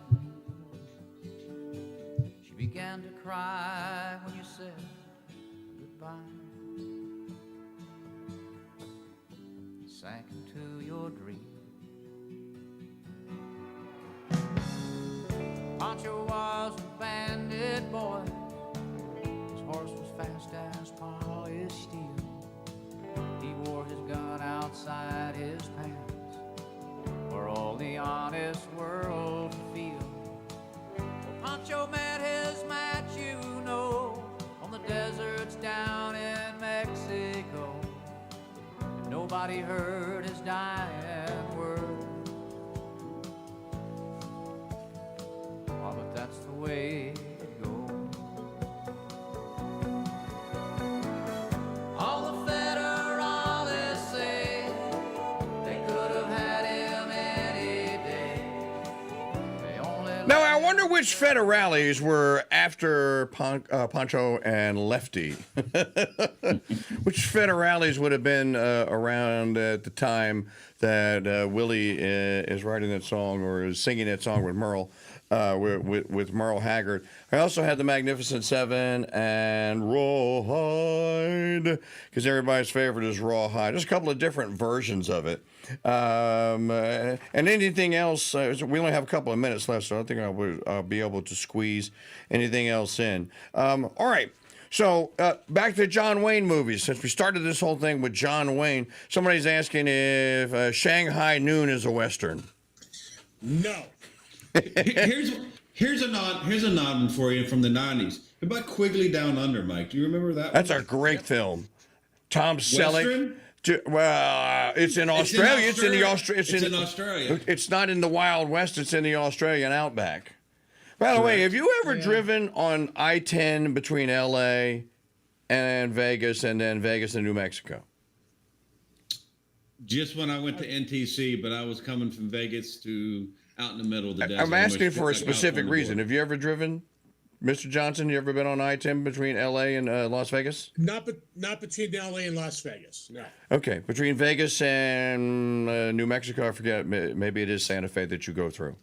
She began to cry when you said goodbye. Sank into your dream. Pancho was a bandit boy. His horse was fast as polished steel. He wore his gun outside his pants for all the honest world to feel. Well, Pancho met his match, you know, on the deserts down in Mexico. And nobody heard his dying word. Oh, but that's the way it goes. All the federales say they could have had him any day. They only Now, I wonder which federales were after Pancho and Lefty. Which federales would have been around at the time that Willie is writing that song or is singing that song with Merle. with Merle Haggard. I also had the Magnificent Seven and Rawhide, because everybody's favorite is Rawhide. There's a couple of different versions of it. And anything else, we only have a couple of minutes left, so I don't think I'll be able to squeeze anything else in. All right. So back to John Wayne movies. Since we started this whole thing with John Wayne, somebody's asking if Shanghai Noon is a Western. No. Here's a nod one for you from the 90s. What about Quigley Down Under, Mike? Do you remember that? That's one? a great film. Tom Selleck. Western? Well, it's in Australia. It's in Australia. It's not in the Wild West. It's in the Australian outback. By the way, have you ever driven on I-10 between L.A. and Vegas, and then Vegas and New Mexico? Just when I went to NTC, but I was coming from Vegas to out in the middle of the desert. I'm asking for a specific California reason. border. Have you ever driven, Mr. Johnson? You ever been on I-10 between L.A. and Las Vegas? Not between LA and Las Vegas. No. Okay, between Vegas and New Mexico, I forget. Maybe it is Santa Fe that you go through.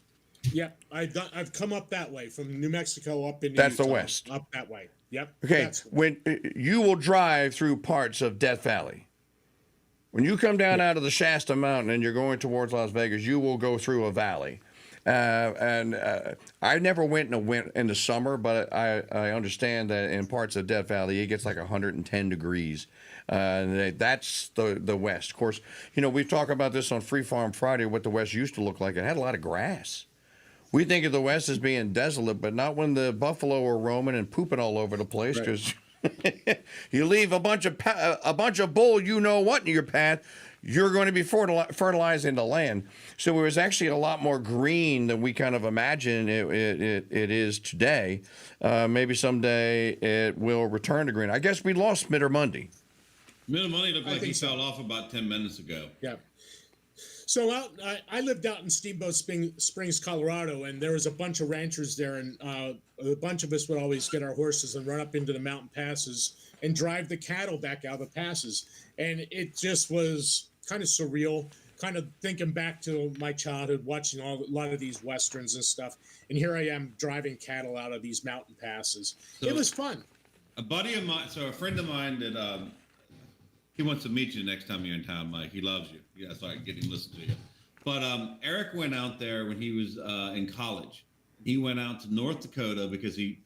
Yeah, I've come up that way from New Mexico up into That's the Utah, West. Up that way. Yep. Okay, that's- when you will drive through parts of Death Valley. When you come down out of the Shasta Mountain and you're going towards Las Vegas, you will go through a valley. I never went in the summer, but I understand that in parts of Death Valley, it gets like 110 degrees. That's the West. Of course, we've talked about this on Free Farm Friday, what the West used to look like. It had a lot of grass. We think of the West as being desolate, but not when the buffalo are roaming and pooping all over the place, because you leave a bunch of bull you-know-what in your path, you're going to be fertilizing the land. So it was actually a lot more green than we kind of imagine it is today. Maybe someday it will return to green. I guess we lost Middermundy. Middermundy looked like he fell off about 10 minutes ago. Yeah. So I lived out in Steamboat Springs, Colorado, and there was a bunch of ranchers there, and a bunch of us would always get our horses and run up into the mountain passes and drive the cattle back out of the passes. And it just was kind of surreal, kind of thinking back to my childhood, watching a lot of these Westerns and stuff. And here I am driving cattle out of these mountain passes. So, it was fun. A friend of mine that he wants to meet you next time you're in town, Mike. He loves you. Yeah, so I can get him to listen to you. But Eric went out there when he was in college. He went out to North Dakota because he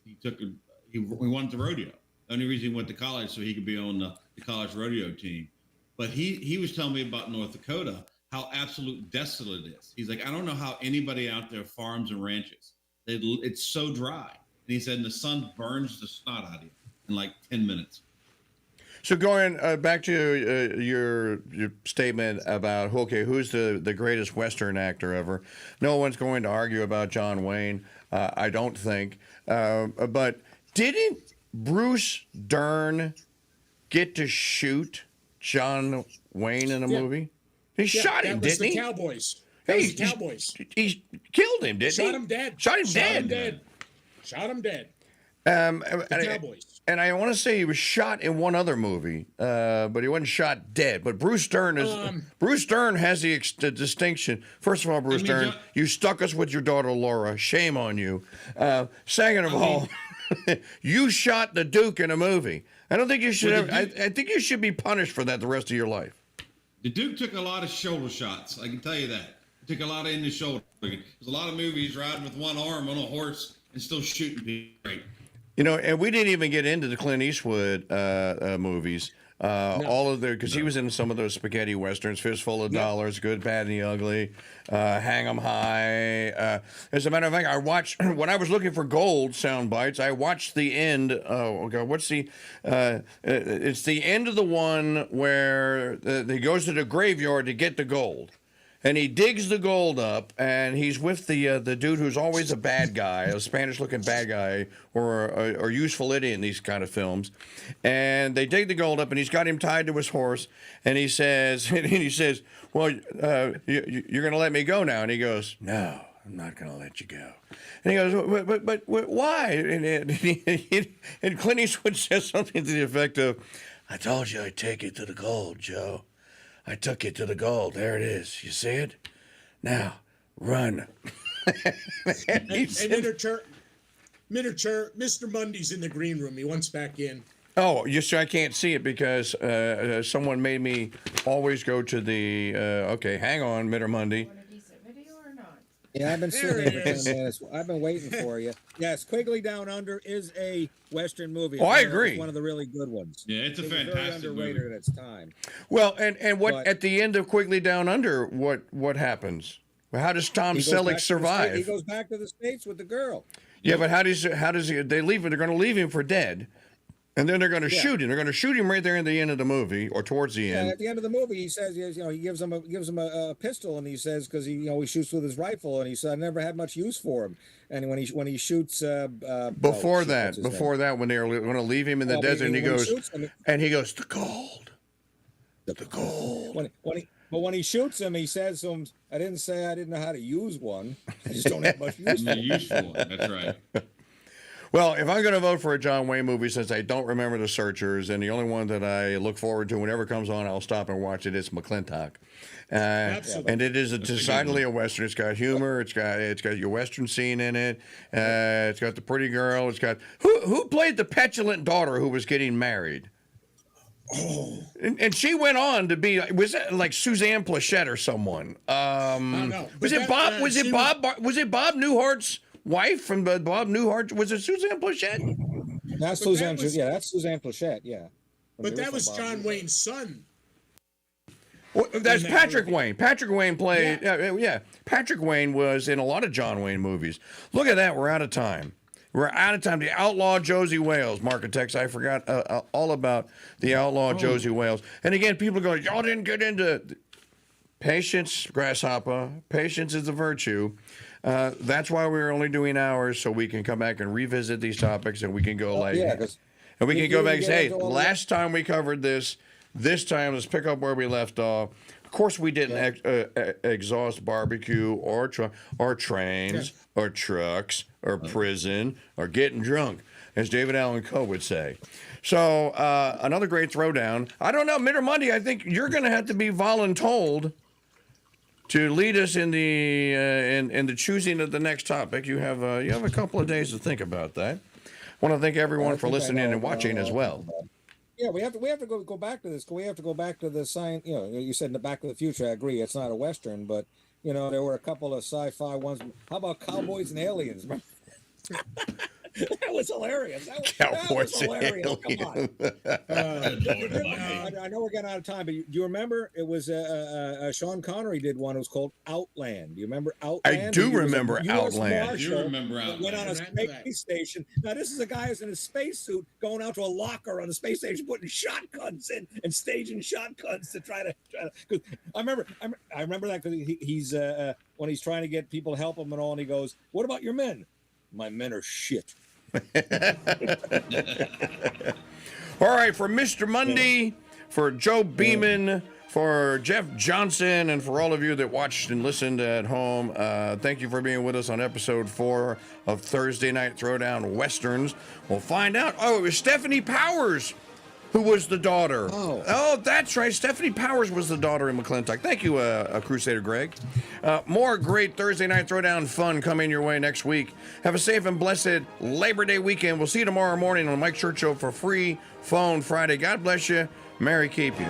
wanted to rodeo. The only reason he went to college so he could be on the college rodeo team. But he was telling me about North Dakota, how absolute desolate it is. He's like, I don't know how anybody out there farms and ranches. It's so dry. And he said, the sun burns the snot out of you in like 10 minutes. So going back to your statement about, who's the greatest Western actor ever? No one's going to argue about John Wayne, I don't think. But didn't Bruce Dern get to shoot John Wayne in a movie? He shot him, didn't he? Cowboys. Hey, The Cowboys. He killed him, didn't he? Shot him dead. Shot him dead. Shot him dead. The Cowboys. And I want to say he was shot in one other movie, but he wasn't shot dead. But Bruce Dern has the distinction. First of all, Bruce Dern, you stuck us with your daughter Laura. Shame on you. Second of all, you shot the Duke in a movie. I don't think you should. I think you should be punished for that the rest of your life. The Duke took a lot of shoulder shots. I can tell you that. He took a lot in the shoulder. There's a lot of movies riding with one arm on a horse and still shooting people. Great. And we didn't even get into the Clint Eastwood movies. No. All of because he was in some of those spaghetti westerns, Fistful of Dollars, Good, Bad, and the Ugly, Hang 'em High. As a matter of fact, I watched when I was looking for gold sound bites. I watched the end. Oh God, what's the? It's the end of the one where he goes to the graveyard to get the gold. And he digs the gold up, and he's with the dude who's always a bad guy, a Spanish-looking bad guy, or useful idiot in these kind of films. And they dig the gold up, and he's got him tied to his horse. And he says, "Well, you're going to let me go now?" And he goes, "No, I'm not going to let you go." And he goes, "But why?" And Clint Eastwood says something to the effect of, "I told you I'd take you to the gold, Joe. I took you to the gold. There it is. You see it? Now, run." And And he's in- miniature Mr. Mundy's in the green room. He wants back in. oh, I can't see it because someone made me always go to the. Okay, hang on, Mitter Mundy. Want a decent video or not? Yeah, I've been There sitting here it for is. 10 minutes. I've been waiting for you. Yes, Quigley Down Under is a Western movie. Oh, I It's agree. one of the really good ones. Yeah, it's a It was very fantastic underrated movie. at its time. Well, and what But- at the end of Quigley Down Under, what happens? How does Tom He goes back Selleck to the States- survive? He goes back to the States with the girl. Yeah, but how does he? They leave him. They're going to leave him for dead, and then they're going to Yeah. shoot him. They're going to shoot him right there in the end of the movie or towards the Yeah, end. at the end of the movie, he says, he gives him a pistol, and he says, because he shoots with his rifle, and he said, I never had much use for him. And when he shoots, Before that, when they're going to leave him in the Oh, desert, and he when he goes, shoots him, the gold, the gold. when he shoots him, he says to him, I didn't say I didn't know how to use one. I just don't have much use for The it. useful one. That's right. Well, if I'm going to vote for a John Wayne movie, since I don't remember The Searchers, and the only one that I look forward to whenever it comes on, I'll stop and watch it. It's McClintock, Absolutely. and it is decidedly a Western. It's got humor. It's got your Western scene in it. It's got the pretty girl. It's got who played the petulant daughter who was getting married. Oh, And she went on to be, was it like Suzanne Plachette or someone? no. Was it Bob? Was it Bob? Was it Bob Newhart's wife from Bob Newhart? Was it Suzanne Plachette? That's But Suzanne. that was- that's Suzanne Plachette. Yeah. From But the that was original John Bob. Wayne's son. Well, that's In that Patrick movie. Wayne. Patrick Wayne played. Yeah. Patrick Wayne was in a lot of John Wayne movies. Look at that. We're out of time. We're out of time. The Outlaw Josie Wales, Marketex. I forgot all about the Outlaw Josie Wales. And again, people go, y'all didn't get into patience, Grasshopper. Patience is a virtue. That's why we're only doing hours, so we can come back and revisit these topics, and we can go like, Yeah, 'cause and we you- can go you back and get say, hey, into all the- last time we covered this. This time, let's pick up where we left off. Of course, we didn't exhaust barbecue or trains or trucks or prison or getting drunk, as David Allen Coe would say. So another great throwdown. I don't know, Mitter Monday. I think you're going to have to be voluntold to lead us in the in the choosing of the next topic. You have a couple of days to think about that. I want to thank everyone for listening and watching as well. Yeah, we have to go back to this. We have to go back to the science. You said in the Back to the Future. I agree. It's not a Western, but there were a couple of sci-fi ones. How about Cowboys and Aliens? That was hilarious. That was hilarious. Come on. I know we're getting out of time, but do you remember it was Sean Connery did one. It was called Outland. Do you remember Outland? I do He was a remember US Outland. Marshal You remember that Went on a Outland. I remember that. space station. Now this is a guy who's in a spacesuit going out to a locker on the space station, putting shotguns in and staging shotguns to try to. Cause I remember that because he's when he's trying to get people to help him and all, and he goes, "What about your men? My men are shit." All right, for Mr. Monday, for Joe Beeman, for Jeff Johnson, and for all of you that watched and listened at home, thank you for being with us on episode 4 of Thursday Night Throwdown Westerns. We'll find out. Oh, it was Stephanie Powers who was the daughter. Oh, that's right. Stephanie Powers was the daughter in McClintock. Thank you, Crusader Greg. More great Thursday Night Throwdown fun coming your way next week. Have a safe and blessed Labor Day weekend. We'll see you tomorrow morning on the Mike Church Show for Free Phone Friday. God bless you. Merry keep you.